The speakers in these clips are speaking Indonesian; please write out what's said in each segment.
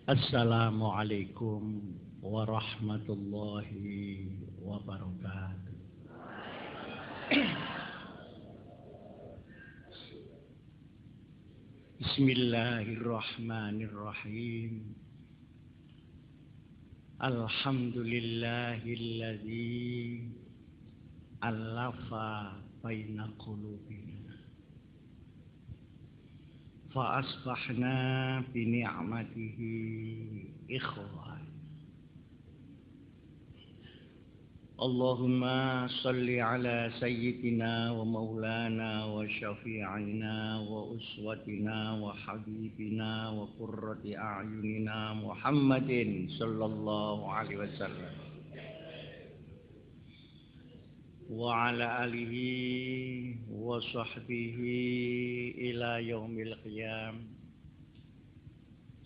Assalamualaikum warahmatullahi wabarakatuh. Bismillahirrahmanirrahim. Alhamdulillahilladzi alafa baina qulubina. Fa asbahna bi ni'matihi ikhwan. Allahumma salli ala sayyidina wa maulana wa syafi'ina wa uswatina wa habibina wa qurrati a'yunina Muhammadin sallallahu alaihi wasallam wa ala alihi wa sahbihi ila yaumil qiyam.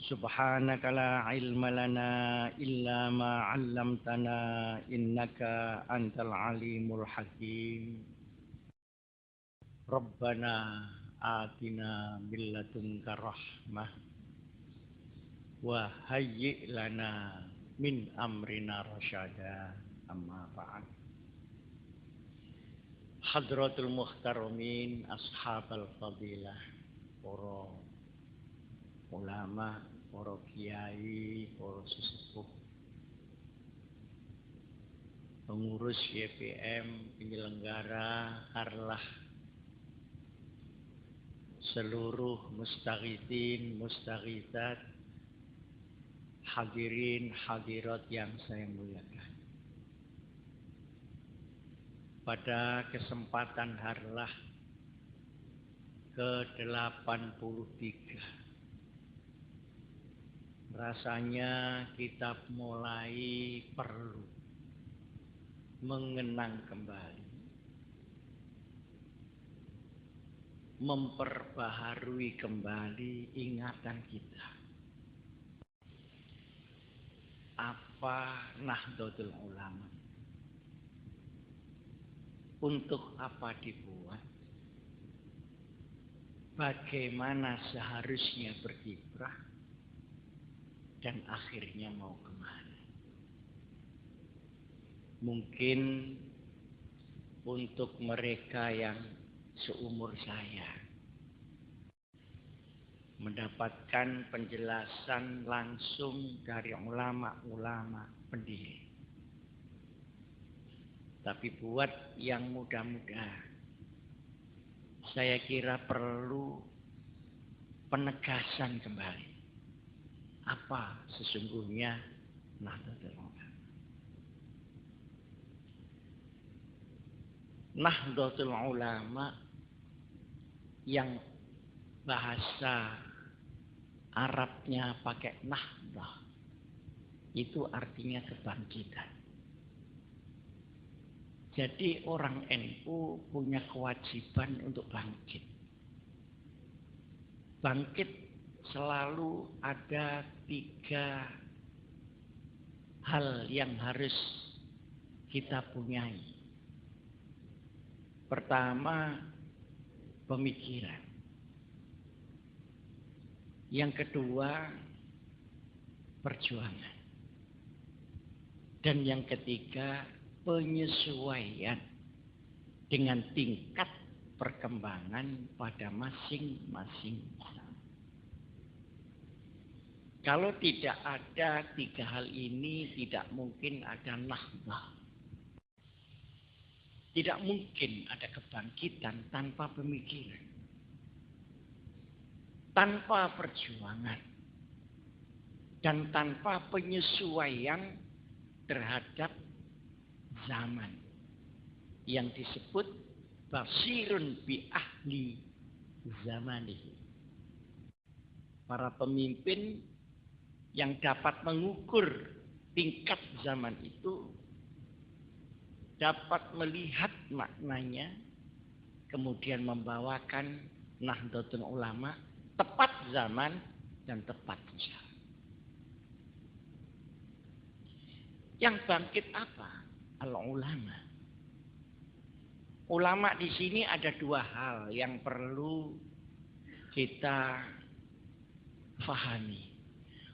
Subhanaka la ilma lana illa ma 'allamtana innaka antal alimul hakim. Rabbana atina min ladunka rahmah wa hayyi lana min amrina rasyada. Amma ba'd. Hadratul muhtaramin ashabal fadilah, para ulama, para kiai, para sesepuh, pengurus YPM, penyelenggara harlah, seluruh mustaghithin, mustaghithat, hadirin, hadirat yang saya muliakan. Pada kesempatan harlah ke-83, rasanya kita mulai perlu mengenang kembali, memperbaharui kembali ingatan kita. Apa Nahdlatul Ulama? Untuk apa dibuat? Bagaimana seharusnya berkiprah? Dan akhirnya mau kemana? Mungkin untuk mereka yang seumur saya mendapatkan penjelasan langsung dari ulama-ulama pendiri. Tapi buat yang muda-muda, saya kira perlu penegasan kembali. Apa sesungguhnya Nahdlatul Ulama? Nahdlatul Ulama yang bahasa Arabnya pakai nahdah, itu artinya kebangkitan. Jadi orang NU punya kewajiban untuk bangkit. Bangkit selalu ada 3 hal yang harus kita punyai. Pertama, pemikiran. Yang kedua, perjuangan. Dan yang ketiga, penyesuaian dengan tingkat perkembangan pada masing-masing. Kalau tidak ada 3 hal ini, tidak mungkin ada nahdah. Tidak mungkin ada kebangkitan tanpa pemikiran, tanpa perjuangan, dan tanpa penyesuaian terhadap zaman yang disebut basirun bi ahli zamanihi. Para pemimpin yang dapat mengukur tingkat zaman itu dapat melihat maknanya, kemudian membawakan Nahdlatul Ulama tepat zaman dan tepat usia. Yang bangkit apa? Al-ulama. Ulama di sini ada 2 hal yang perlu kita fahami.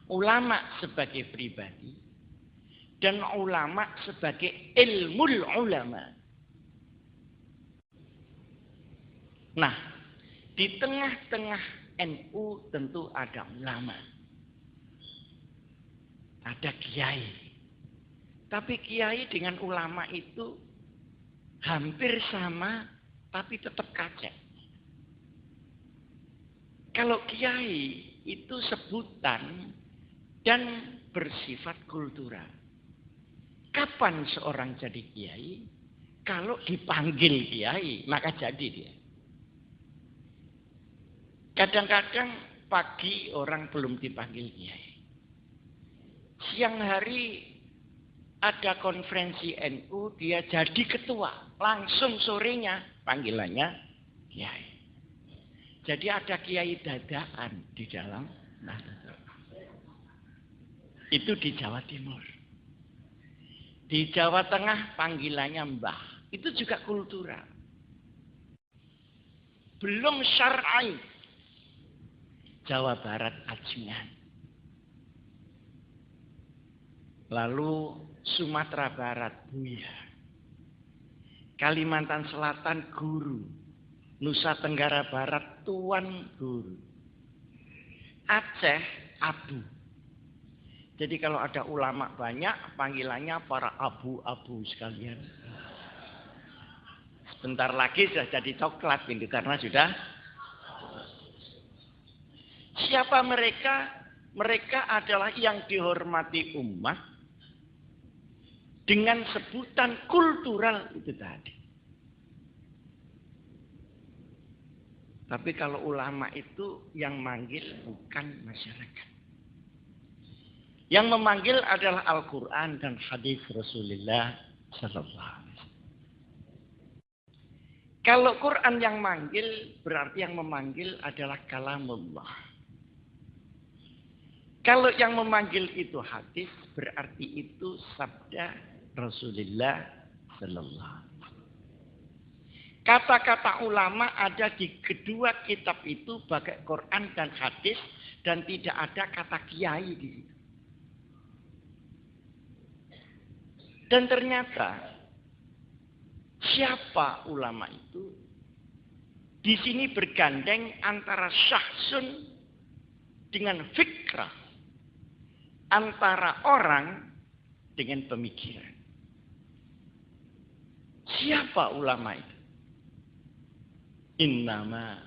ulama sebagai pribadi dan ulama sebagai ilmul ulama. Nah, di tengah-tengah NU tentu ada ulama. Ada kiai. Tapi kiai dengan ulama itu hampir sama, tapi tetap kacek. Kalau kiai itu sebutan dan bersifat kultural. Kapan seorang jadi kiai? Kalau dipanggil kiai, maka jadi dia. Kadang-kadang pagi orang belum dipanggil kiai. Siang hari ada konferensi NU, dia jadi ketua. Langsung sorenya panggilannya kiai. Jadi ada kiai dadakan di dalam Nahdlatul. Itu di Jawa Timur. Di Jawa Tengah panggilannya mbah. Itu juga kultural. Belum syar'i. Jawa Barat Ajian. Lalu Sumatera Barat Buya. Kalimantan Selatan Guru. Nusa Tenggara Barat Tuan Guru. Aceh Abu. Jadi kalau ada ulama banyak, panggilannya para abu-abu sekalian. Sebentar lagi sudah jadi coklat ini karena sudah. Siapa mereka? Mereka adalah yang dihormati umat dengan sebutan kultural itu tadi. Tapi kalau ulama itu yang manggil bukan masyarakat. Yang memanggil adalah Al-Quran dan hadis Rasulullah Sallallahu Alaihi Wasallam. Kalau Quran yang manggil, berarti yang memanggil adalah kalamullah. Kalau yang memanggil itu hadis, berarti itu sabda Rasulullah Sallallahu Alaihi Wasallam. Kata-kata ulama ada di kedua kitab itu, bagai Quran dan hadis, dan tidak ada kata kiai di situ. Dan ternyata siapa ulama itu? Di sini bergandeng antara syahsun dengan fikrah, antara orang dengan pemikiran. Siapa ulama itu? Innama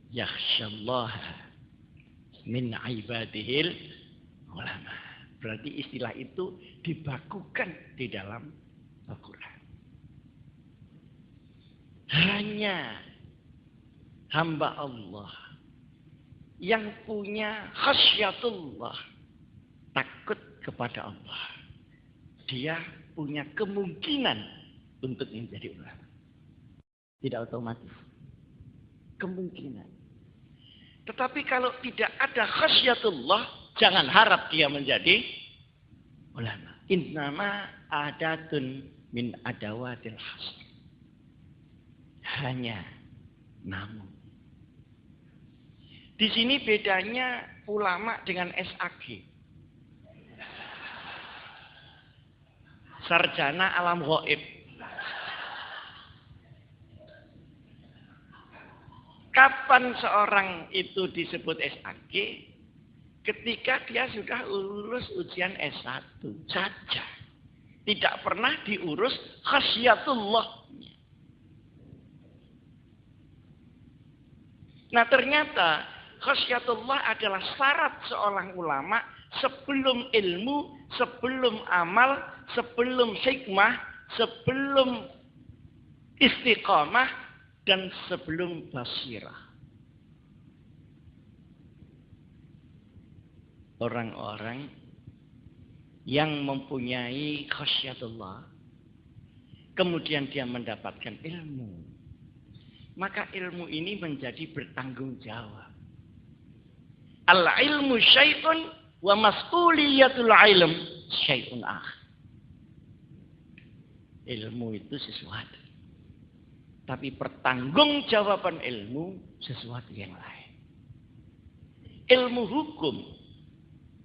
yakhsyallaha min ibadihil ulama. Berarti istilah itu dibakukan di dalam Al-Quran. Hanya hamba Allah yang punya khasyatullah, takut kepada Allah, dia punya kemungkinan untuk menjadi ulama. Tidak otomatis. Kemungkinan. Tetapi kalau tidak ada khasyatullah, jangan harap dia menjadi ulama. Innama adatun min adawatil hasr. Hanya namun. Di sini bedanya ulama dengan SAG. Sarjana alam ghaib. Kapan seorang itu disebut SAG? Ketika dia sudah lulus ujian S1 saja. Tidak pernah diurus khasyatullah. Nah ternyata khasyatullah adalah syarat seorang ulama sebelum ilmu, sebelum amal, sebelum hikmah, sebelum istiqamah, dan sebelum basirah. Orang-orang yang mempunyai khasyatullah, kemudian dia mendapatkan ilmu, maka ilmu ini menjadi bertanggung jawab. Al-ilmu syai'un wa mas'uliyatul ilm syai'un akhar. Ilmu itu sesuatu, tapi pertanggungjawaban ilmu sesuatu yang lain. Ilmu hukum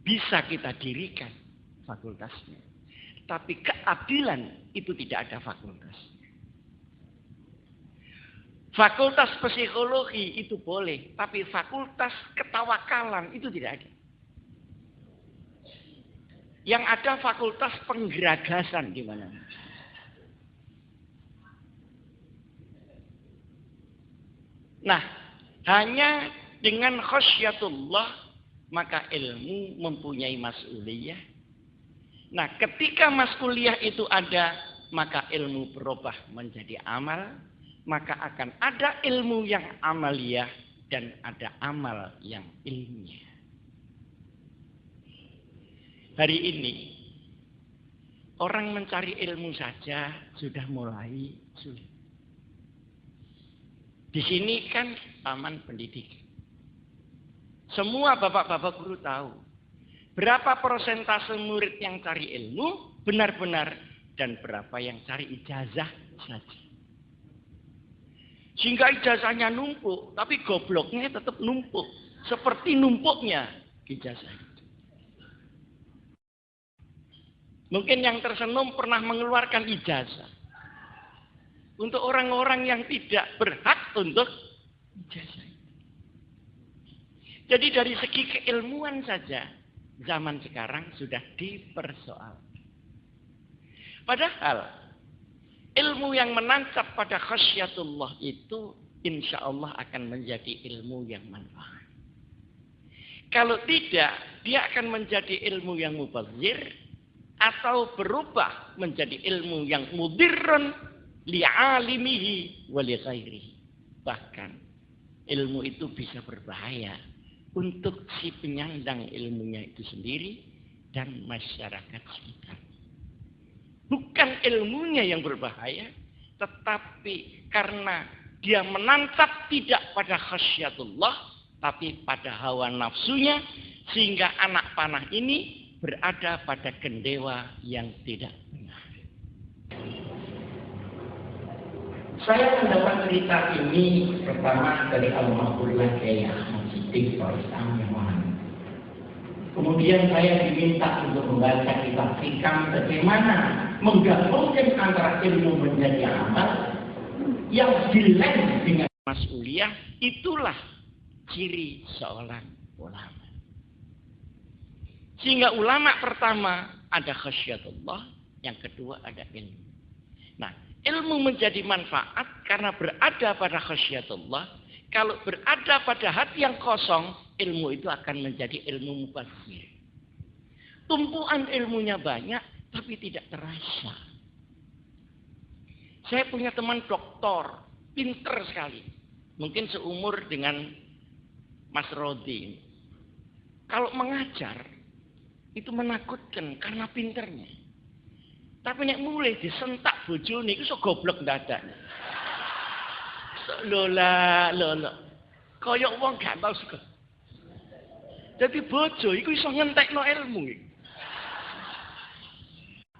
bisa kita dirikan fakultasnya. Tapi keadilan itu tidak ada fakultas. Fakultas psikologi itu boleh, tapi fakultas ketawakalan itu tidak ada. Yang ada fakultas penggeragasan di mana. Nah, hanya dengan khasyatullah maka ilmu mempunyai mas'uliyah. Nah, ketika mas'uliyah itu ada, maka ilmu berubah menjadi amal. Maka akan ada ilmu yang amaliyah dan ada amal yang ilmiah. Hari ini orang mencari ilmu saja sudah mulai sulit. Di sini kan taman pendidikan. Semua bapak-bapak guru tahu berapa persentase murid yang cari ilmu benar-benar dan berapa yang cari ijazah saja. Sehingga ijazahnya numpuk, tapi gobloknya tetap numpuk. Seperti numpuknya ijazah itu. Mungkin yang tersenyum pernah mengeluarkan ijazah. Untuk orang-orang yang tidak berhak untuk ijazah itu. Jadi dari segi keilmuan saja, zaman sekarang sudah dipersoalkan. Padahal ilmu yang menancap pada khasyatullah itu insya Allah akan menjadi ilmu yang manfaat. Kalau tidak, dia akan menjadi ilmu yang mubazir atau berubah menjadi ilmu yang mudirrun li'alimihi wa li ghairihi. Bahkan ilmu itu bisa berbahaya untuk si penyandang ilmunya itu sendiri dan masyarakat sekitar. Bukan ilmunya yang berbahaya, tetapi karena dia menantap tidak pada khasyatullah, tapi pada hawa nafsunya, sehingga anak panah ini berada pada gendewa yang tidak benar. Saya mendapat cerita ini pertama dari almarhumlah Kiai Ahmad Siddiq Faisal Yaman. Kemudian saya diminta untuk membaca kitab hikam bagaimana menggabungkan antara ilmu menjadi amal yang dilem dengan mas'uliyah. Itulah ciri seorang ulama. Sehingga ulama pertama ada khasyatullah, yang kedua ada ilmu. Nah, ilmu menjadi manfaat karena berada pada khasyatullah. Kalau berada pada hati yang kosong, ilmu itu akan menjadi ilmu mubazir. Tumpuan ilmunya banyak, tapi tidak terasa. Saya punya teman doktor, pinter sekali. Mungkin seumur dengan Mas Rodi. Kalau mengajar, itu menakutkan karena pinternya. Tapi nek mulai disentak bojone iku iso goblok dadak. Lola. Kayak wong gak tau suka. Jadi bojo iku iso ngentekno ilmu.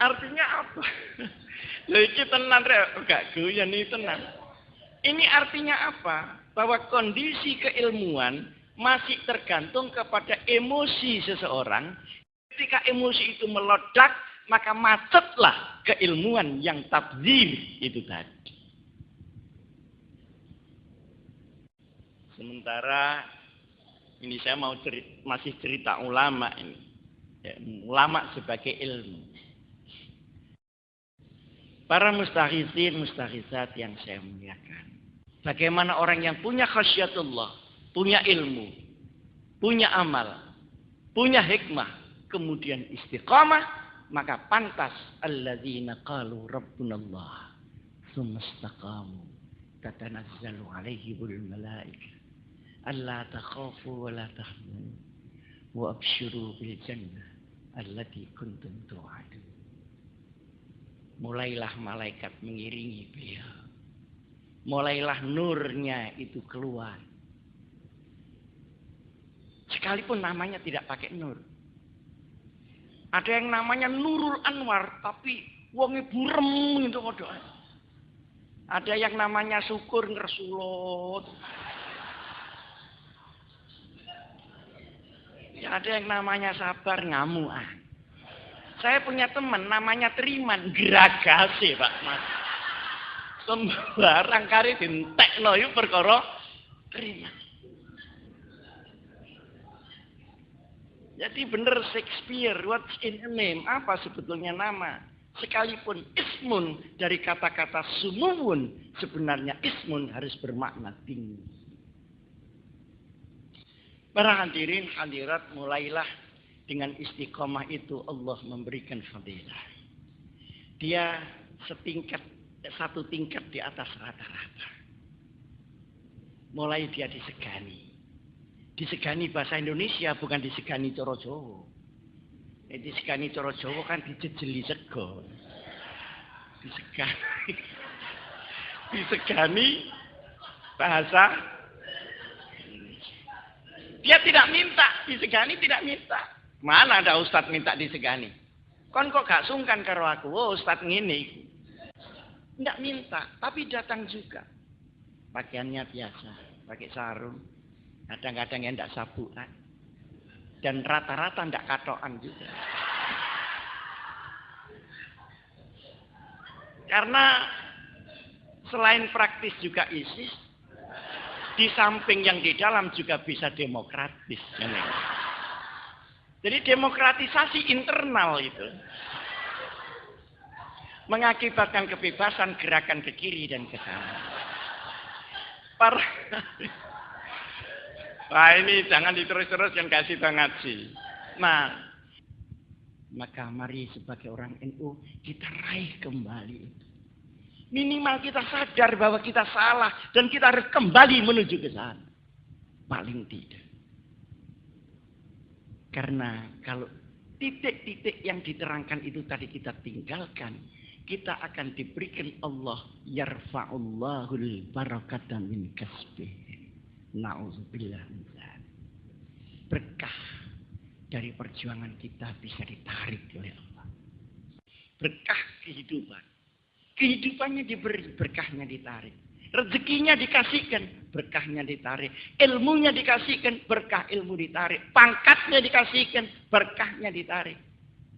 Artinya apa? Lha iki tenan rek, gak guyon iki tenan. Ini artinya apa? Bahwa kondisi keilmuan masih tergantung kepada emosi seseorang. Ketika emosi itu meledak, maka macetlah keilmuan yang tabdzir itu tadi. Sementara ini saya mau masih cerita ulama ini. Ya, ulama sebagai ilmu. Para mustaghisin, mustaghisat yang saya muliakan. Bagaimana orang yang punya khasyatullah, punya ilmu, punya amal, punya hikmah, kemudian istiqamah, maka pantas alladzina qalu rabbunallah tsumma istaqamu tatanazzalu alaihimul malaikah alla takhafu wa la tahzanu wa abshiru bil jannah allati kuntum tu'adun. Mulailah malaikat mengiringi beliau. Mulailah nurnya itu keluar. Sekalipun namanya tidak pakai nur. Ada yang namanya Nurul Anwar, tapi wonge burem itu kodok. Ada yang namanya Syukur Ngersulot. Ya ada yang namanya sabar ngamuan. Saya punya teman namanya Triman, geragase Pak Mas. Sembarang kari dintekno iku perkara Triman. Jadi benar Shakespeare, what's in a name? Apa sebetulnya nama? Sekalipun ismun dari kata-kata sumuwun, sebenarnya ismun harus bermakna tinggi. Para hadirin hadirat, mulailah dengan istiqomah itu Allah memberikan fadilah. Dia satu tingkat di atas rata-rata. Mulai dia disegani. Disegani bahasa Indonesia, bukan disegani cara Jawa. Disegani cara Jawa kan dijejeli sego. Disegani bahasa dia tidak minta, disegani tidak minta. Mana ada ustadz minta disegani? Kon kok gak sungkan karo aku? Oh, ustadz ngene. Tidak minta, tapi datang juga. Pakaiannya biasa, pakai sarung. Kadang-kadang yang tidak sabuan. Dan rata-rata tidak katoan juga. Karena selain praktis juga ISIS, di samping yang di dalam juga bisa demokratis. Jadi demokratisasi internal itu mengakibatkan kebebasan gerakan ke kiri dan ke kanan. Wah ini jangan diterus-terus yang kasih ngaji. Nah, maka mari sebagai orang NU kita raih kembali itu. Minimal kita sadar bahwa kita salah dan kita harus kembali menuju ke sana. Paling tidak. Karena kalau titik-titik yang diterangkan itu tadi kita tinggalkan, kita akan diberikan Allah yarfa'ullahul barakata min kasbih. Na'udzubillah min dzalik. Berkah dari perjuangan kita bisa ditarik oleh Allah. Berkah kehidupan. Kehidupannya diberi, berkahnya ditarik. Rezekinya dikasihkan, berkahnya ditarik. Ilmunya dikasihkan, berkah ilmu ditarik. Pangkatnya dikasihkan, berkahnya ditarik.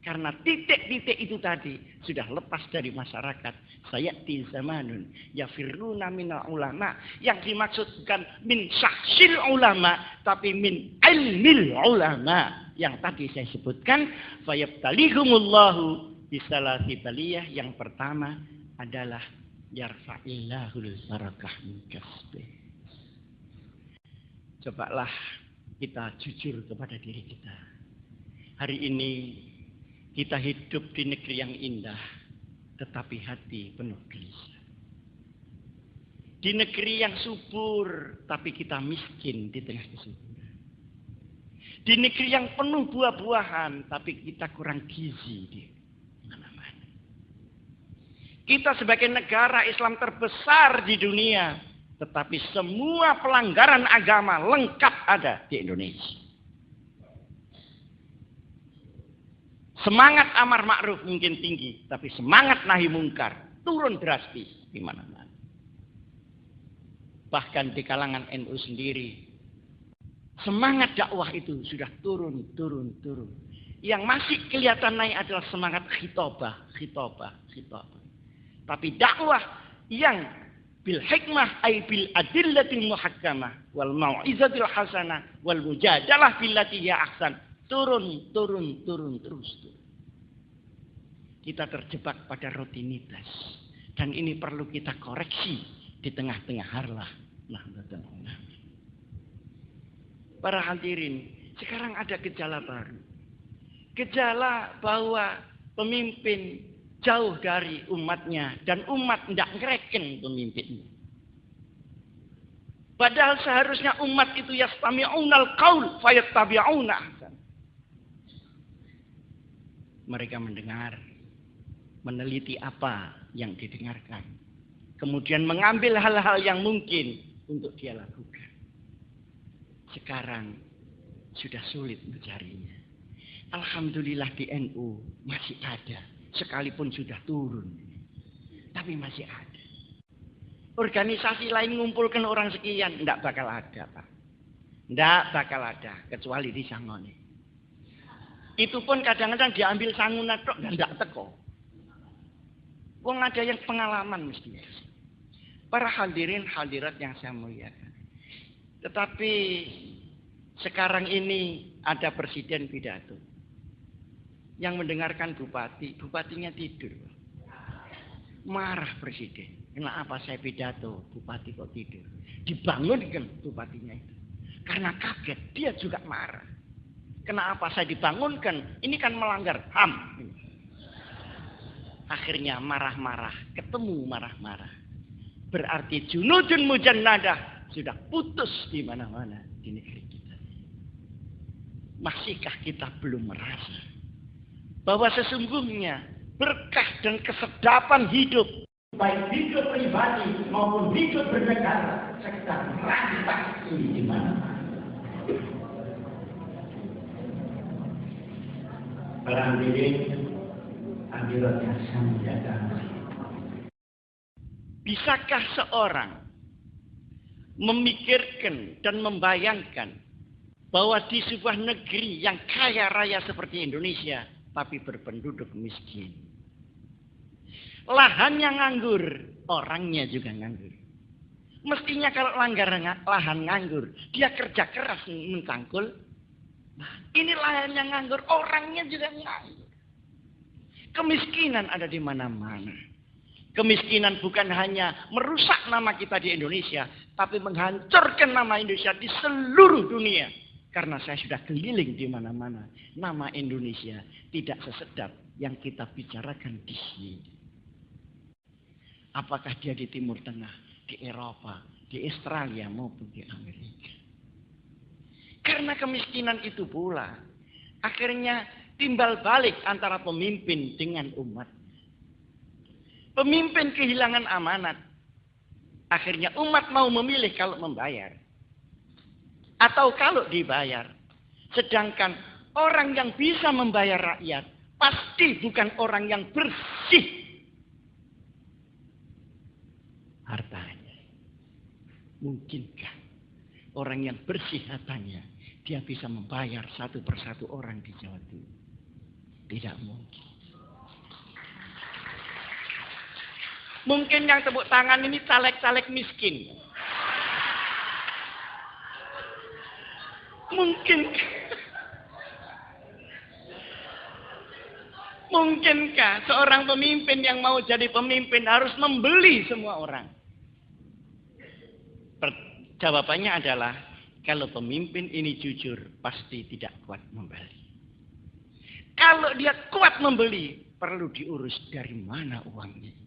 Karena titik-titik itu tadi sudah lepas dari masyarakat. Sayati zamanun yafirruna minal ulama. Yang dimaksud bukan min syahsil ulama, tapi min ilmil ulama. Yang tadi saya sebutkan, fayabtalihumullahu bisalati baliyah. Yang pertama adalah yarfa'illahul barakah min kasbih. Cobalah kita jujur kepada diri kita. Hari ini kita hidup di negeri yang indah, tetapi hati penuh gelisah. Di negeri yang subur, tapi kita miskin di tengah kesuburan. Di negeri yang penuh buah-buahan, tapi kita kurang gizi di mana-mana. Kita sebagai negara Islam terbesar di dunia, tetapi semua pelanggaran agama lengkap ada di Indonesia. Semangat amar ma'ruf mungkin tinggi, tapi semangat nahi mungkar turun drastis di mana-mana. Bahkan di kalangan NU sendiri, semangat dakwah itu sudah turun. Yang masih kelihatan naik adalah semangat khitobah. Tapi dakwah yang bil hikmah ay bil adillatil muhakkamah wal mau'izatil hasanah wal mujadalah billati ya ahsan. Turun terus. Kita terjebak pada rutinitas. Dan ini perlu kita koreksi di tengah-tengah harlah. Para hadirin, sekarang ada gejala baru. Gejala bahwa pemimpin jauh dari umatnya. Dan umat tidak ngereken pemimpinnya. Padahal seharusnya umat itu yastami'unal qaul fayattabi'una ahsan. Mereka mendengar, meneliti apa yang didengarkan. Kemudian mengambil hal-hal yang mungkin untuk dia lakukan. Sekarang sudah sulit mencarinya. Alhamdulillah di NU masih ada. Sekalipun sudah turun. Tapi masih ada. Organisasi lain ngumpulkan orang sekian. Tidak bakal ada Pak. Tidak bakal ada. Kecuali di Sangone. Itu pun kadang-kadang diambil sangunan tok dan tidak teko. Wong ada yang pengalaman mestinya. Para hadirin hadirat yang saya muliakan. Tetapi sekarang ini ada presiden pidato. Yang mendengarkan bupati, bupatinya tidur. Marah presiden. Kenapa saya pidato, bupati kok tidur? Dibangunkan bupatinya itu. Karena kaget, dia juga marah. Kenapa saya dibangunkan? Ini kan melanggar HAM. Akhirnya marah-marah, ketemu marah-marah. Berarti junudun mujannadah sudah putus di mana-mana di negeri kita. Masihkah kita belum merasa bahwa sesungguhnya berkah dan kesedapan hidup, baik hidup pribadi maupun hidup bernegara, sedang merampas ini di mana-mana. Para hadirin hadirat yang saya muliakan. Bisakah seorang memikirkan dan membayangkan bahwa di sebuah negeri yang kaya raya seperti Indonesia, tapi berpenduduk miskin, lahannya nganggur, orangnya juga nganggur. Mestinya kalau lahan nganggur, dia kerja keras mencangkul. Ini lahannya nganggur, orangnya juga nganggur. Kemiskinan ada di mana-mana. Kemiskinan bukan hanya merusak nama kita di Indonesia, tapi menghancurkan nama Indonesia di seluruh dunia. Karena saya sudah keliling di mana-mana, nama Indonesia tidak sesedap yang kita bicarakan di sini. Apakah dia di Timur Tengah, di Eropa, di Australia maupun di Amerika. Karena kemiskinan itu pula, akhirnya timbal balik antara pemimpin dengan umat. Pemimpin kehilangan amanat. Akhirnya umat mau memilih kalau membayar. Atau kalau dibayar. Sedangkan orang yang bisa membayar rakyat pasti bukan orang yang bersih hartanya. Mungkinkah orang yang bersih hartanya dia bisa membayar satu persatu orang di Jawa Timur? Tidak mungkin. Mungkin yang tepuk tangan ini caleg-caleg miskin. Mungkinkah seorang pemimpin yang mau jadi pemimpin harus membeli semua orang? Jawabannya adalah kalau pemimpin ini jujur pasti tidak kuat membeli. Kalau dia kuat membeli perlu diurus dari mana uangnya.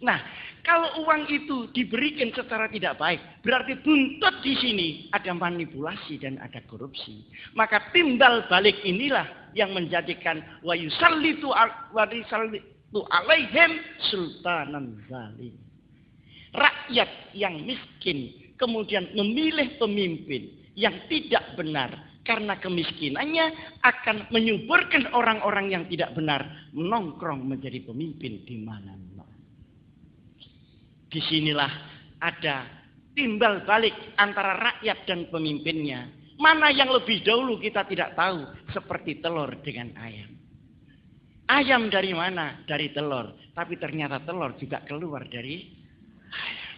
Nah, kalau uang itu diberikan secara tidak baik, berarti buntut di sini ada manipulasi dan ada korupsi. Maka timbal balik inilah yang menjadikan wa yusallitu alaihim sultanan zalim. Rakyat yang miskin kemudian memilih pemimpin yang tidak benar karena kemiskinannya akan menyuburkan orang-orang yang tidak benar menongkrong menjadi pemimpin di mana-mana. Disinilah ada timbal balik antara rakyat dan pemimpinnya. Mana yang lebih dahulu kita tidak tahu. Seperti telur dengan ayam. Ayam dari mana? Dari telur. Tapi ternyata telur juga keluar dari ayam.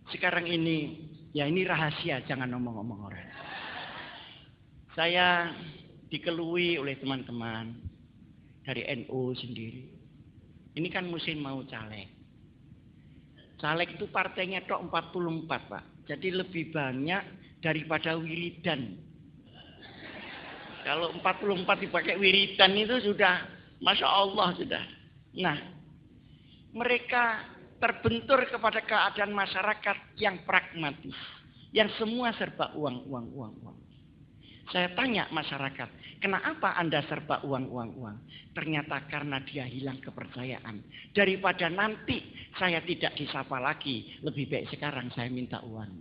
Sekarang ini, ya ini rahasia, jangan ngomong-ngomong orang. Saya dikelui oleh teman-teman dari NU sendiri. Ini kan musim mau caleg. Caleg itu partainya tok 44, Pak. Jadi lebih banyak daripada wiridan. Kalau 44 dipakai wiridan itu sudah, Masya Allah sudah. Nah, mereka terbentur kepada keadaan masyarakat yang pragmatis. Yang semua serba uang. Saya tanya masyarakat, kenapa Anda serba uang? Ternyata karena dia hilang kepercayaan. Daripada nanti saya tidak disapa lagi, lebih baik sekarang saya minta uang.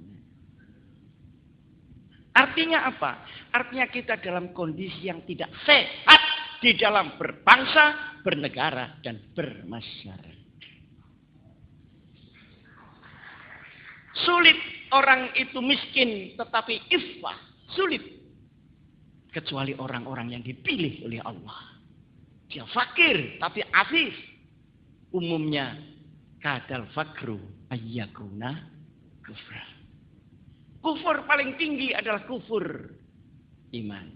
Artinya apa? Artinya kita dalam kondisi yang tidak sehat di dalam berbangsa, bernegara, dan bermasyarakat. Sulit orang itu miskin tetapi iffah. Sulit. kecuali orang-orang yang dipilih oleh Allah. Dia fakir tapi afif. Umumnya kadal fakru ayyakuna kufra. Kufur paling tinggi adalah kufur iman.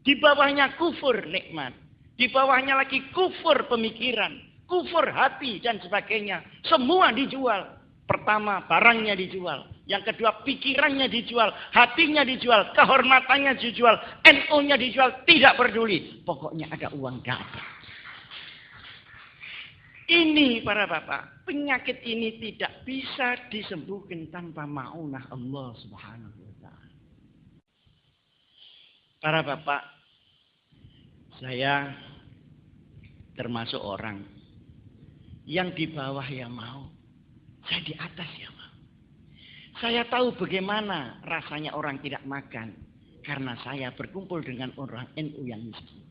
Di bawahnya kufur nikmat. Di bawahnya lagi kufur pemikiran, kufur hati dan sebagainya. Semua dijual. Pertama barangnya dijual. Yang kedua pikirannya dijual. Hatinya dijual. Kehormatannya dijual. NU-nya dijual. Tidak peduli. Pokoknya ada uang dapat. Ini para bapak. Penyakit ini tidak bisa disembuhkan tanpa ma'unah Allah subhanahu wa ta'ala. Para bapak. Saya termasuk orang yang di bawah yang mau. Saya di atas yang mau. Saya tahu bagaimana rasanya orang tidak makan. Karena saya berkumpul dengan orang NU yang miskin.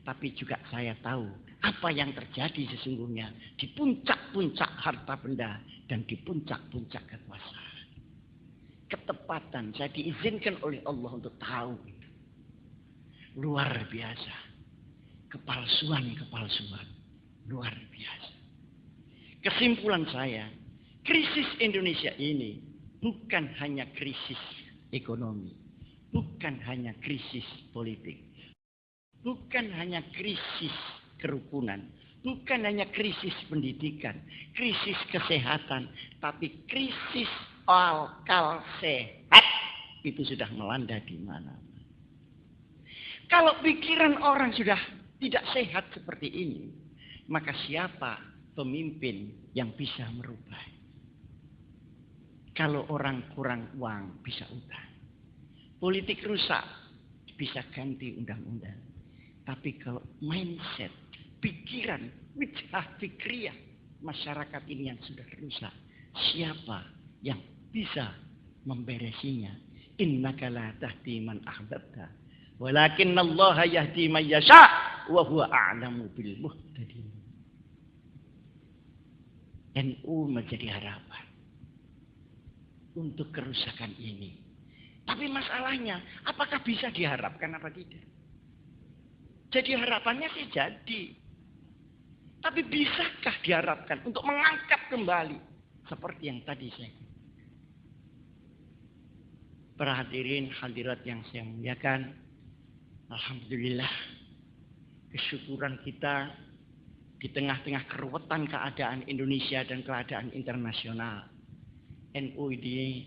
Tapi juga saya tahu apa yang terjadi sesungguhnya di puncak-puncak harta benda dan di puncak-puncak kekuasaan. Ketepatan saya diizinkan oleh Allah untuk tahu itu. Luar biasa. Kepalsuan luar biasa. Kesimpulan saya, krisis Indonesia ini bukan hanya krisis ekonomi, bukan hanya krisis politik, bukan hanya krisis kerukunan, bukan hanya krisis pendidikan, krisis kesehatan, tapi krisis akal sehat itu sudah melanda di mana. Kalau pikiran orang sudah tidak sehat seperti ini, maka siapa pemimpin yang bisa merubah? Kalau orang kurang uang bisa utang. Politik rusak bisa ganti undang-undang. Tapi kalau mindset, pikiran, wijah fikriyah masyarakat ini yang sudah rusak, siapa yang bisa memberesinya? Innaka la tahdi man ahbabta, walakinnallaha yahdi man yasha' wa huwa a'lamu bil muhtadin. NU menjadi harapan untuk kerusakan ini. Tapi masalahnya, apakah bisa diharapkan apa tidak? Jadi harapannya sih jadi. Tapi bisakah diharapkan untuk mengangkat kembali seperti yang tadi saya katakan? Para hadirin hadirat yang saya muliakan, alhamdulillah kesyukuran kita di tengah-tengah keruwetan keadaan Indonesia dan keadaan internasional. NU ini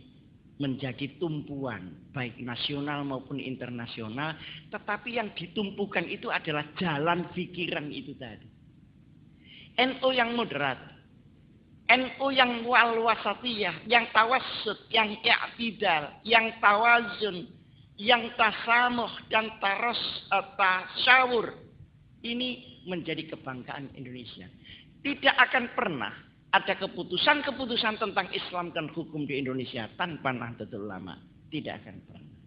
menjadi tumpuan baik nasional maupun internasional, tetapi yang ditumpukan itu adalah jalan pikiran itu tadi. NU yang moderat, NU yang wal-wasatiyah, yang tawassut, yang i'tidal, yang tawazun, yang tasamuh dan tasyawur. Ini menjadi kebanggaan Indonesia. Tidak akan pernah ada keputusan-keputusan tentang Islam dan hukum di Indonesia tanpa Nahdlatul Ulama. Tidak akan pernah.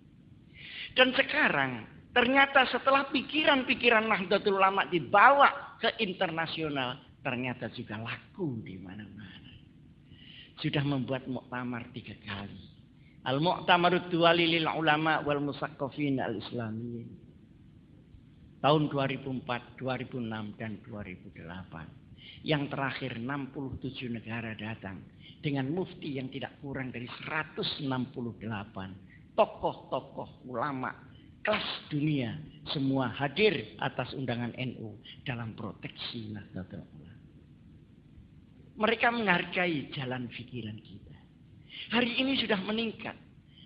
Dan sekarang ternyata setelah pikiran-pikiran Nahdlatul Ulama dibawa ke internasional, ternyata juga laku di mana-mana. Sudah membuat muktamar 3 kali. Al-Mu'tamarud Duwali lil Ulama wal Musaqqafin al-Islamiyyin. Tahun 2004, 2006, dan 2008. Yang terakhir 67 negara datang. Dengan mufti yang tidak kurang dari 168. Tokoh-tokoh ulama kelas dunia. Semua hadir atas undangan NU dalam proteksi Nahdlatul Ulama. Mereka menghargai jalan pikiran kita. Hari ini sudah meningkat.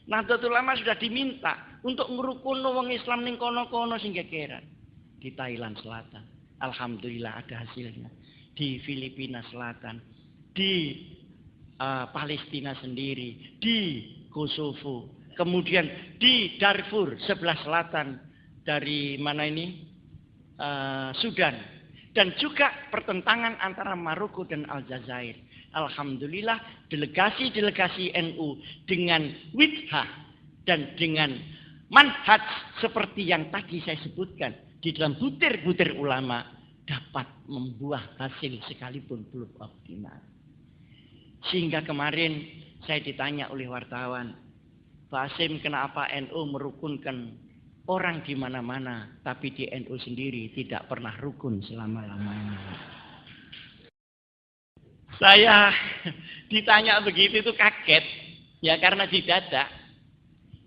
Nahdlatul Ulama sudah diminta untuk ngerukun wong Islam ning kono-kono sing gegeran. Di Thailand Selatan, alhamdulillah ada hasilnya. Di Filipina Selatan, di Palestina sendiri, di Kosovo, kemudian di Darfur sebelah selatan dari mana ini Sudan, dan juga pertentangan antara Maroko dan Aljazair. Alhamdulillah delegasi-delegasi NU dengan wijhah dan dengan manhaj seperti yang tadi saya sebutkan di dalam butir-butir ulama dapat membuah hasil sekalipun belum optimal. Sehingga kemarin saya ditanya oleh wartawan, Pak Hasim, kenapa NU merukunkan Orang di mana-mana, tapi di NU sendiri tidak pernah rukun selama-lamanya. Saya ditanya begitu itu kaget, ya karena didadak.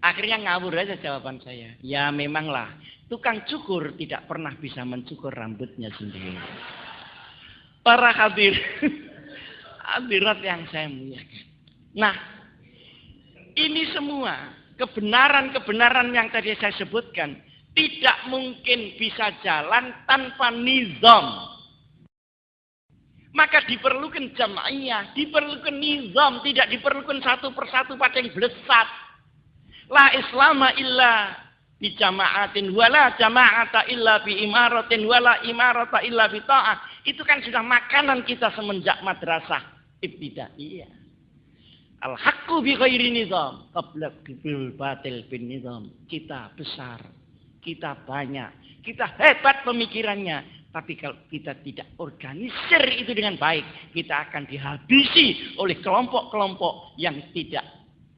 Akhirnya ngawur aja jawaban saya. Ya memanglah, tukang cukur tidak pernah bisa mencukur rambutnya sendiri. Para hadirat yang saya muliakan. Nah, ini semua kebenaran-kebenaran yang tadi saya sebutkan tidak mungkin bisa jalan tanpa nizam. Maka diperlukan jamaiyah, diperlukan nizam, tidak diperlukan satu persatu pada yang blesat. La islama illa bi jama'atin wala jama'ata illa bi imaratin wala imarata illa bi ta'ah. Itu kan sudah makanan kita semenjak madrasah ibtidaiyah. Al-haqqu bi ghairi nizam qabla bil batil bin nizam. Kita besar, kita banyak, kita hebat pemikirannya, tapi kalau kita tidak organisir itu dengan baik, kita akan dihabisi oleh kelompok-kelompok yang tidak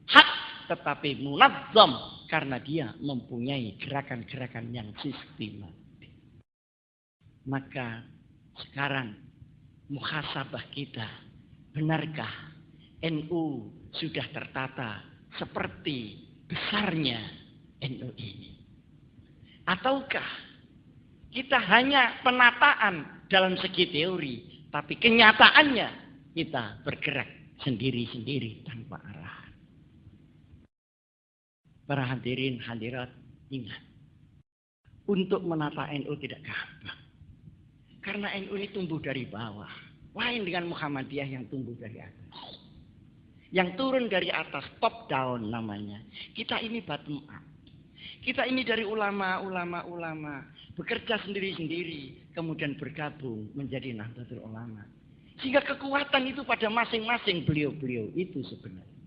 hak tetapi munazzam karena dia mempunyai gerakan-gerakan yang sistematik. Maka sekarang muhasabah kita, benarkah NU sudah tertata seperti besarnya NU ini? Ataukah kita hanya penataan dalam segi teori, tapi kenyataannya kita bergerak sendiri-sendiri tanpa arah? Para hadirin hadirat, ingat, untuk menata NU tidak gampang. Karena NU ini tumbuh dari bawah. Lain dengan Muhammadiyah yang tumbuh dari atas. Yang turun dari atas, top down namanya. Kita ini bottom up. Kita ini dari ulama, bekerja sendiri-sendiri, kemudian bergabung menjadi Nahdlatul Ulama. Sehingga kekuatan itu pada masing-masing beliau-beliau itu sebenarnya.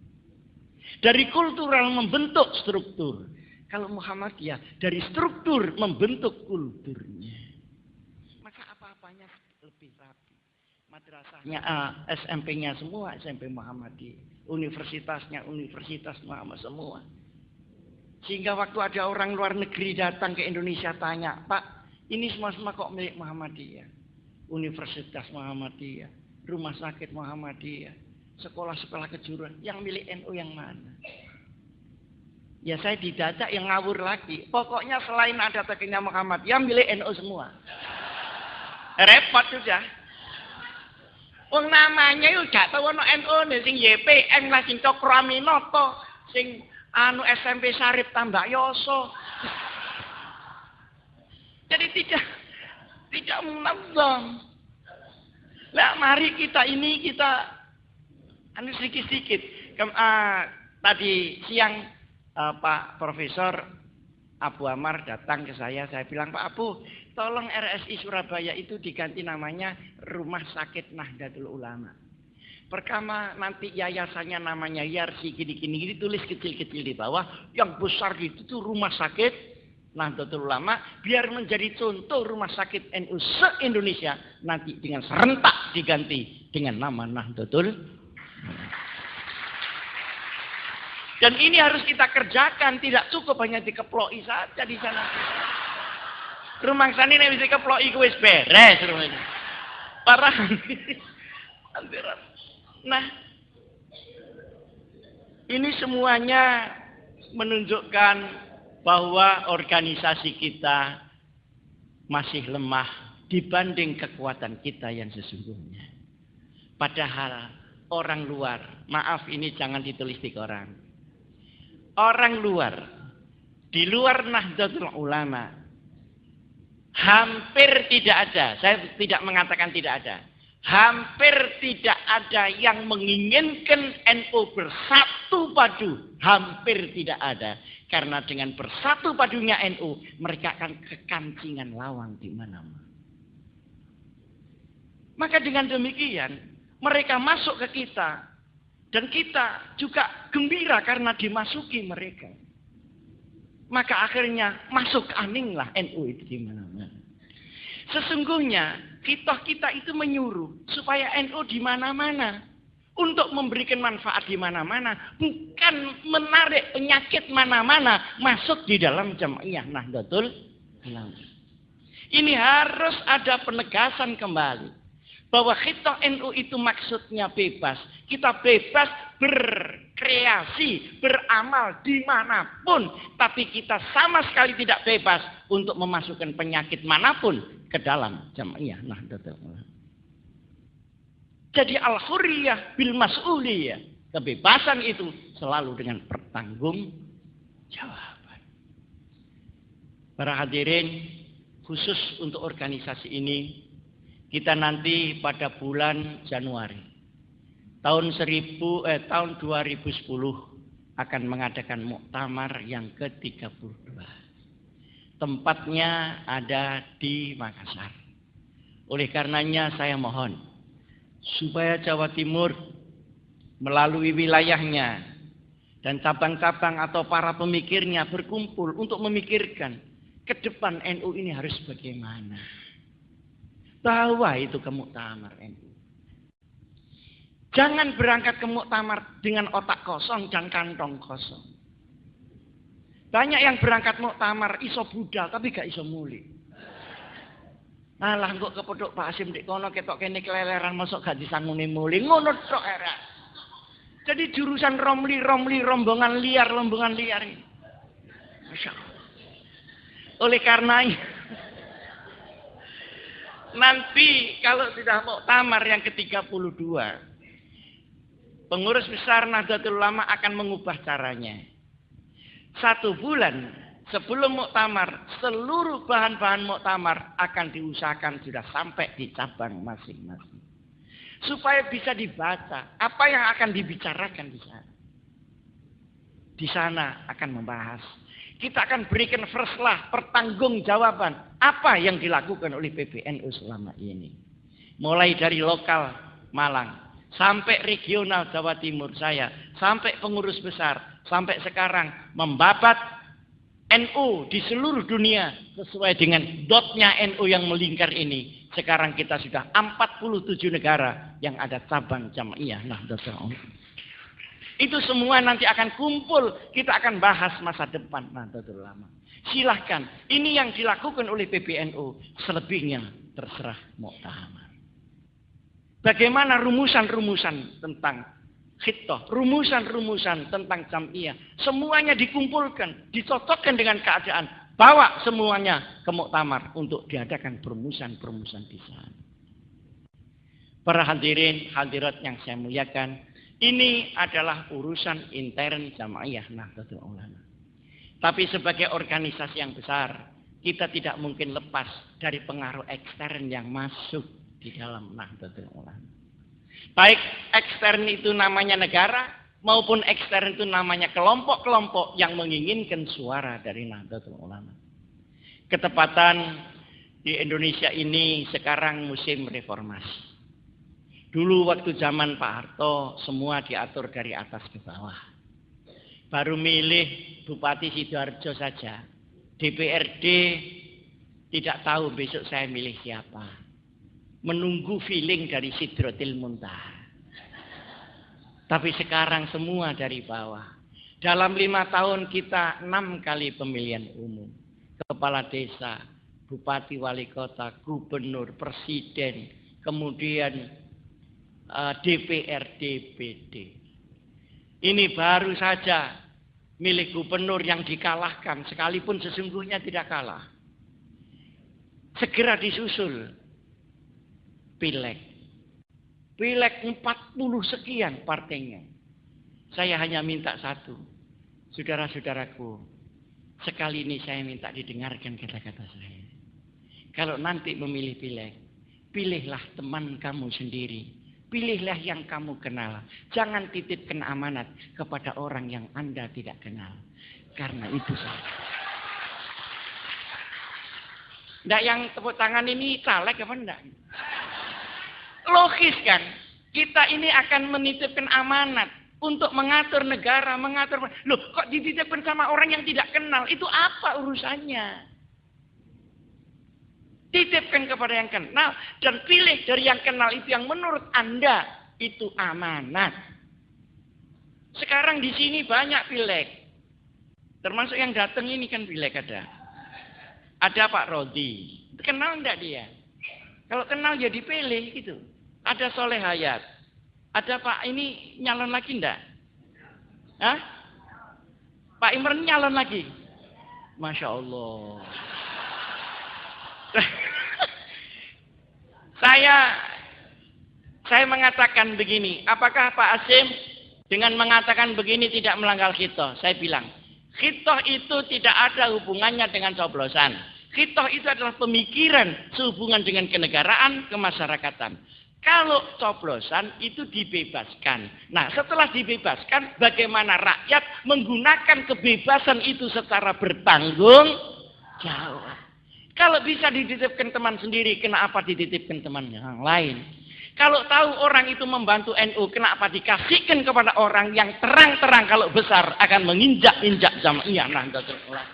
Dari kultural membentuk struktur. Kalau Muhammadiyah, dari struktur membentuk kulturnya. Maka apa-apanya lebih rapi. Madrasahnya SMP-nya semua SMP Muhammadiyah. Universitasnya Universitas Muhammad semua. Sehingga waktu ada orang luar negeri datang ke Indonesia tanya, Pak, ini semua kok milik Muhammadiyah? Universitas Muhammadiyah, rumah sakit Muhammadiyah, sekolah-sekolah kejuruan, yang milik NU yang mana? Ya saya didadak yang ngawur lagi. Pokoknya selain ada tekinya Muhammadiyah, milik NU semua. Repot sudah. Wong namanya yo gak tau ono NU sing YPM lah sing Cokro Aminoto, sing anu SMP Sarip Tambak Yoso. Jadi tidak munazam. Lah mari kita anu sedikit-sedikit. Tadi siang Pak Profesor Abu Amar datang ke saya bilang, Pak Abu, tolong RSI Surabaya itu diganti namanya Rumah Sakit Nahdlatul Ulama. Pertama nanti yayasannya namanya Yarsi gini-gini, tulis kecil-kecil di bawah, yang besar itu tuh Rumah Sakit Nahdlatul Ulama, biar menjadi contoh rumah sakit NU se-Indonesia, nanti dengan serentak diganti dengan nama Nahdlatul Ulama. Dan ini harus kita kerjakan, tidak cukup hanya dikeploi saja di sana. Rumah sana ini bisa dikeploi wis beres rumahnya. Parah. Nah, ini semuanya menunjukkan bahwa organisasi kita masih lemah dibanding kekuatan kita yang sesungguhnya. Padahal orang luar, maaf ini jangan ditulis di koran. Orang luar, di luar Nahdlatul Ulama, hampir tidak ada, saya tidak mengatakan tidak ada, hampir tidak ada yang menginginkan NU bersatu padu, hampir tidak ada. Karena dengan bersatu padunya NU, mereka akan kekancingan lawang di mana-mana. Maka dengan demikian, mereka masuk ke kita. Dan kita juga gembira karena dimasuki mereka. Maka akhirnya masuk aninglah NU itu di mana-mana. Sesungguhnya kita itu menyuruh supaya NU di mana-mana. untuk memberikan manfaat di mana-mana, bukan menarik penyakit mana-mana masuk di dalam Jam'iyah Nahdlatul Ulama. Ini harus ada penegasan kembali bahwa khitah NU itu maksudnya bebas. Kita bebas berkreasi, beramal dimanapun, tapi kita sama sekali tidak bebas untuk memasukkan penyakit manapun ke dalam Jam'iyah Nahdlatul Ulama. Jadi al-hurriyah bil mas'uliyah. Kebebasan itu selalu dengan pertanggungjawaban. Para hadirin, khusus untuk organisasi ini, kita nanti pada bulan Januari tahun 2010 akan mengadakan muktamar yang ke-32. Tempatnya ada di Makassar. Oleh karenanya saya mohon supaya Jawa Timur melalui wilayahnya dan cabang-cabang atau para pemikirnya berkumpul untuk memikirkan ke depan NU ini harus bagaimana. Bawa itu ke muktamar NU. Jangan berangkat ke muktamar dengan otak kosong dan kantong kosong. Banyak yang berangkat muktamar iso budal tapi gak iso muli. Alah kok kepethuk Pak Hasim dik kono ketok kene keleleran mosok gak disanguni muli ngono tok era. Jadi jurusan romli rombongan liar ini. Masya Allah. Oleh karena nanti kalau sudah muktamar yang ke-32, pengurus besar Nahdlatul Ulama akan mengubah caranya. 1 bulan sebelum muktamar, seluruh bahan-bahan muktamar akan diusahakan sudah sampai di cabang masing-masing. Supaya bisa dibaca apa yang akan dibicarakan di sana. Di sana akan membahas. Kita akan berikan verslah pertanggungjawaban apa yang dilakukan oleh PBNU selama ini. Mulai dari lokal Malang, sampai regional Jawa Timur saya, sampai pengurus besar, sampai sekarang membabat NU di seluruh dunia sesuai dengan dotnya NU yang melingkar ini. Sekarang kita sudah 47 negara yang ada cabang Jam'iyah Nahdlatul Ulama. Itu semua nanti akan kumpul, kita akan bahas masa depan Nahdlatul Ulama. Silahkan, ini yang dilakukan oleh PBNU, selebihnya terserah muktamar. Bagaimana rumusan-rumusan tentang khitah, rumusan-rumusan tentang Jam'iyah, semuanya dikumpulkan, dicocokkan dengan keadaan, bawa semuanya ke muktamar untuk diadakan perumusan-perumusan di sana. Para hadirin, hadirat yang saya muliakan, ini adalah urusan intern Jam'iyah Nahdlatul Ulama. Tapi sebagai organisasi yang besar, kita tidak mungkin lepas dari pengaruh ekstern yang masuk di dalam Nahdlatul Ulama. Baik ekstern itu namanya negara, maupun ekstern itu namanya kelompok-kelompok yang menginginkan suara dari Nahdlatul Ulama. Ketepatan di Indonesia ini sekarang musim reformasi. Dulu waktu zaman Pak Harto semua diatur dari atas ke bawah. Baru milih Bupati Sidoarjo saja. DPRD tidak tahu besok saya milih siapa. Menunggu feeling dari Sidratil Muntaha. Tapi sekarang semua dari bawah. Dalam 5 tahun kita 6 kali pemilihan umum. Kepala desa, bupati, wali kota, gubernur, presiden, kemudian DPR, DPD. Ini baru saja milik gubernur yang dikalahkan, sekalipun sesungguhnya tidak kalah. Segera disusul Pileg. Pileg 40 sekian partainya. Saya hanya minta satu. Saudara-saudaraku, sekali ini saya minta didengarkan kata-kata saya. Kalau nanti memilih pileg, pilihlah teman kamu sendiri. Pilihlah yang kamu kenal. Jangan titipkan amanat kepada orang yang Anda tidak kenal. Karena itu saja. Nggak, yang tepuk tangan ini caleg apa enggak? Logis kan? Kita ini akan menitipkan amanat untuk mengatur negara, mengatur. Loh, kok dititipkan sama orang yang tidak kenal? Itu apa urusannya? Titipkan kepada yang kenal dan pilih dari yang kenal itu yang menurut Anda itu amanat. Sekarang di sini banyak pileg. Termasuk yang datang ini kan pileg ada. Ada Pak Rodi. Kenal enggak dia? Kalau kenal ya dipilih gitu. Ada Soleh Hayat. Ada Pak ini nyalon lagi enggak? Hah? Pak Imran nyalon lagi? Masya Allah. Saya mengatakan begini. Apakah Pak Asim dengan mengatakan begini tidak melanggar khitoh? Saya bilang, khitoh itu tidak ada hubungannya dengan coblosan. Khitoh itu adalah pemikiran sehubungan dengan kenegaraan, kemasyarakatan. Kalau coblosan itu dibebaskan. Nah, setelah dibebaskan, bagaimana rakyat menggunakan kebebasan itu secara bertanggung jawab. Kalau bisa dititipkan teman sendiri, kenapa dititipkan teman yang lain? Kalau tahu orang itu membantu NU, kenapa dikasihkan kepada orang yang terang-terang kalau besar akan menginjak-injak Jamaah Nahdlatul Ulama.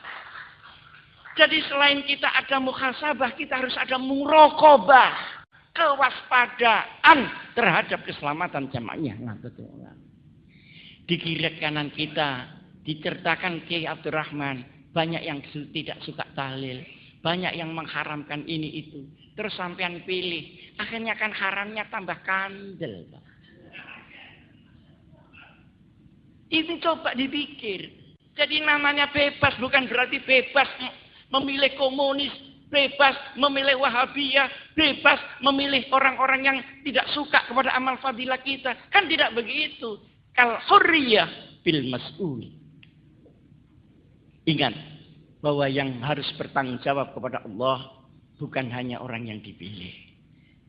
Jadi selain kita ada muhasabah, kita harus ada muraqabah. Kewaspadaan terhadap keselamatan jamaahnya Nahdlatul Ulama. Di kiri kanan kita diceritakan Kiai Abdurrahman, banyak yang tidak suka tahlil, banyak yang mengharamkan ini itu. Terus sampean pilih, akhirnya kan haramnya tambah kandel. Itu coba dipikir. Jadi namanya bebas bukan berarti bebas memilih komunis, bebas memilih Wahabiyah, bebas memilih orang-orang yang tidak suka kepada amal fadilah kita. Kan tidak begitu. Kal hurriyah bil mas'ul. Ingat bahwa yang harus bertanggung jawab kepada Allah bukan hanya orang yang dipilih,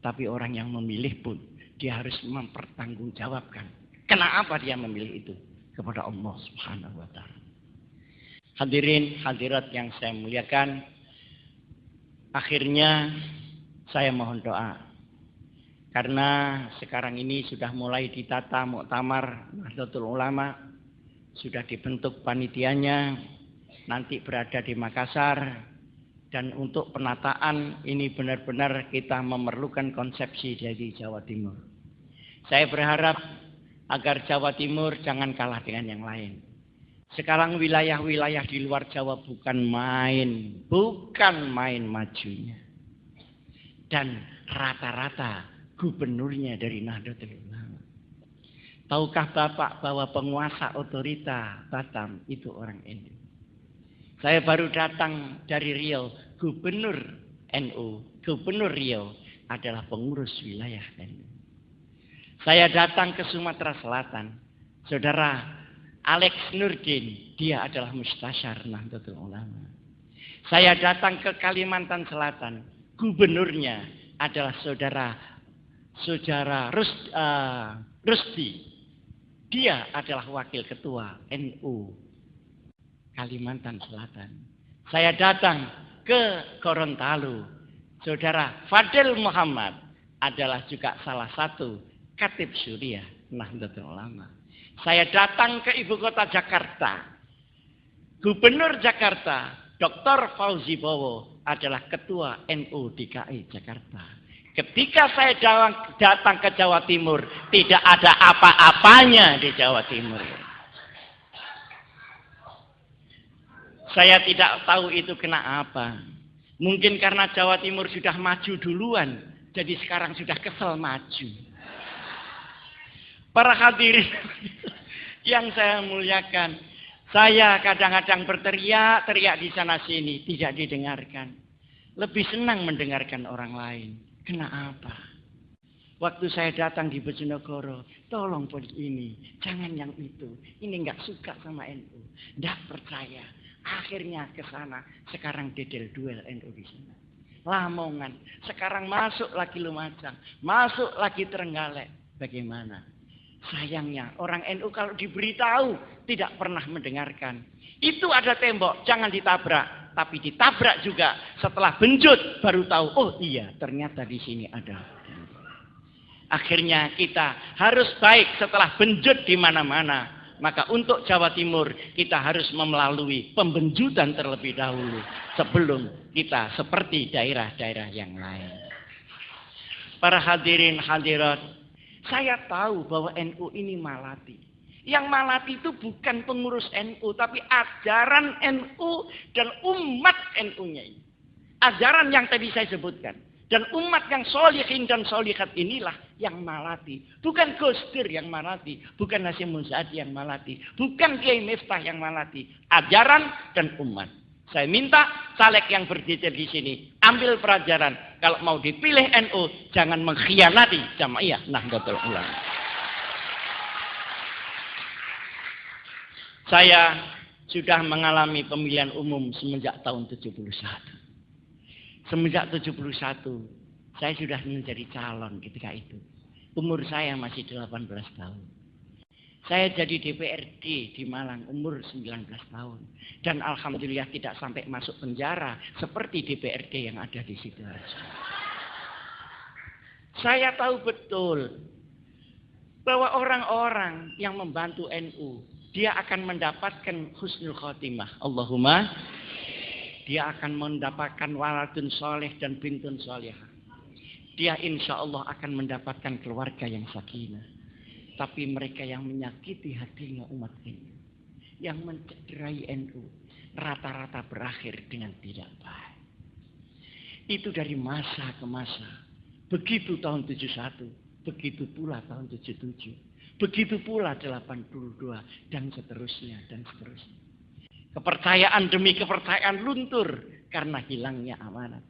tapi orang yang memilih pun dia harus mempertanggungjawabkan. Kenapa dia memilih itu kepada Allah Subhanahu wa taala. Hadirin hadirat yang saya muliakan, akhirnya saya mohon doa. Karena sekarang ini sudah mulai ditata muktamar Nahdlatul Ulama, sudah dibentuk panitianya, nanti berada di Makassar. Dan untuk penataan ini benar-benar kita memerlukan konsepsi dari Jawa Timur. Saya berharap agar Jawa Timur jangan kalah dengan yang lain. Sekarang wilayah-wilayah di luar Jawa bukan main majunya. Dan rata-rata gubernurnya dari Nahdlatul Ulama. Tahukah Bapak bahwa penguasa otorita Batam itu orang NU? Saya baru datang dari Riau, gubernur NU, gubernur Riau adalah pengurus wilayah NU. Saya datang ke Sumatera Selatan, saudara Alex Nurdin, dia adalah mustasyar Nahdlatul Ulama. Saya datang ke Kalimantan Selatan, gubernurnya adalah saudara Rusdi. Dia adalah wakil ketua NU Kalimantan Selatan. Saya datang ke Gorontalo. Saudara Fadil Muhammad adalah juga salah satu Khatib Suriah Nahdlatul Ulama. Saya datang ke ibu kota Jakarta. Gubernur Jakarta, Dr. Fauzi Bowo adalah ketua NU DKI Jakarta. Ketika saya datang ke Jawa Timur, tidak ada apa-apanya di Jawa Timur. Saya tidak tahu itu kena apa. Mungkin karena Jawa Timur sudah maju duluan, jadi sekarang sudah kesel maju. Para hadirin yang saya muliakan, saya kadang-kadang berteriak di sana sini, tidak didengarkan. Lebih senang mendengarkan orang lain. Kenapa? Waktu saya datang di Bojonegoro, tolong ini, jangan yang itu. Ini nggak suka sama NU, nggak percaya. Akhirnya ke sana, sekarang dedel duel NU di sana. Lamongan, sekarang masuk lagi Lumajang, masuk lagi Trenggalek. Bagaimana? Sayangnya orang NU kalau diberitahu tidak pernah mendengarkan. Itu ada tembok, jangan ditabrak. Tapi ditabrak juga setelah benjut baru tahu, oh iya ternyata di sini ada. Akhirnya kita harus baik setelah benjut di mana-mana. Maka untuk Jawa Timur kita harus melalui pembenjutan terlebih dahulu sebelum kita seperti daerah-daerah yang lain. Para hadirin hadirat, Saya tahu bahwa NU ini malati. Yang malati itu bukan pengurus NU, tapi ajaran NU dan umat NU-nya ini. Ajaran yang tadi saya sebutkan. Dan umat yang solihin dan solihat inilah yang malati. Bukan Gus Dur yang malati. Bukan Hasyim Muzadi yang malati. Bukan Kiai Miftah yang malati. Ajaran dan umat. Saya minta caleg yang berdiri di sini. Ambil pelajaran. Kalau mau dipilih NU, jangan mengkhianati Jamaiyah Nahdlatul Ulama. Saya sudah mengalami pemilihan umum semenjak tahun 71. Semenjak 71, saya sudah menjadi calon ketika itu. Umur saya masih 18 tahun. Saya jadi DPRD di Malang umur 19 tahun. Dan alhamdulillah tidak sampai masuk penjara seperti DPRD yang ada di Sidoarjo. Saya tahu betul bahwa orang-orang yang membantu NU, dia akan mendapatkan husnul khotimah. Allahumma. Dia akan mendapatkan waladun soleh dan bintun solehah. Dia insya Allah akan mendapatkan keluarga yang sakinah. Tapi mereka yang menyakiti hatinya umat ini, yang mencederai NU, rata-rata berakhir dengan tidak baik. Itu dari masa ke masa. Begitu tahun 71, begitu pula tahun 77, begitu pula 82, dan seterusnya, dan seterusnya. Kepercayaan demi kepercayaan luntur karena hilangnya amanat.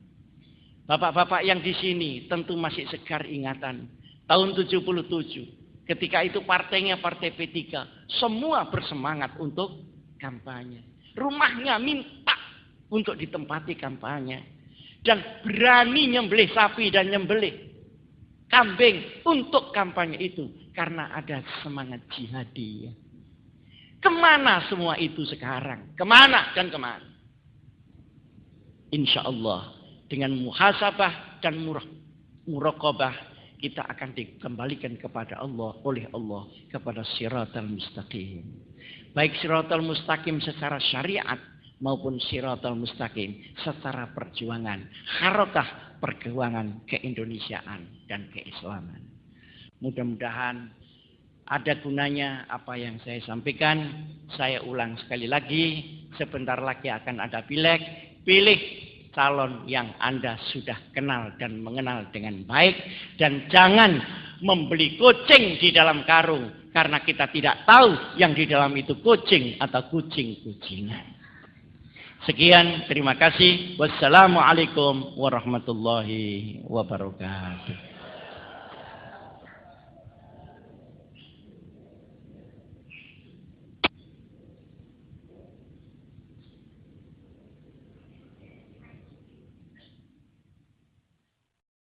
Bapak-bapak yang di sini tentu masih segar ingatan. Tahun 77, ketika itu partainya Partai P3, semua bersemangat untuk kampanye. Rumahnya minta untuk ditempati kampanye. Dan berani nyembelih sapi dan nyembelih kambing untuk kampanye itu. Karena ada semangat jihadi. Kemana semua itu sekarang? Kemana dan kemana? Insya Allah dengan muhasabah dan muraqabah kita akan dikembalikan kepada Allah, oleh Allah, kepada siratal mustaqim. Baik siratal mustaqim secara syariat maupun siratal mustaqim secara perjuangan, harokah perjuangan keindonesiaan dan keislaman. Mudah-mudahan ada gunanya apa yang saya sampaikan. Saya ulang sekali lagi, sebentar lagi akan ada pileg. Pilih calon yang Anda sudah kenal dan mengenal dengan baik. Dan jangan membeli kucing di dalam karung. Karena kita tidak tahu yang di dalam itu kucing atau kucing-kucingan. Sekian, terima kasih. Wassalamualaikum warahmatullahi wabarakatuh.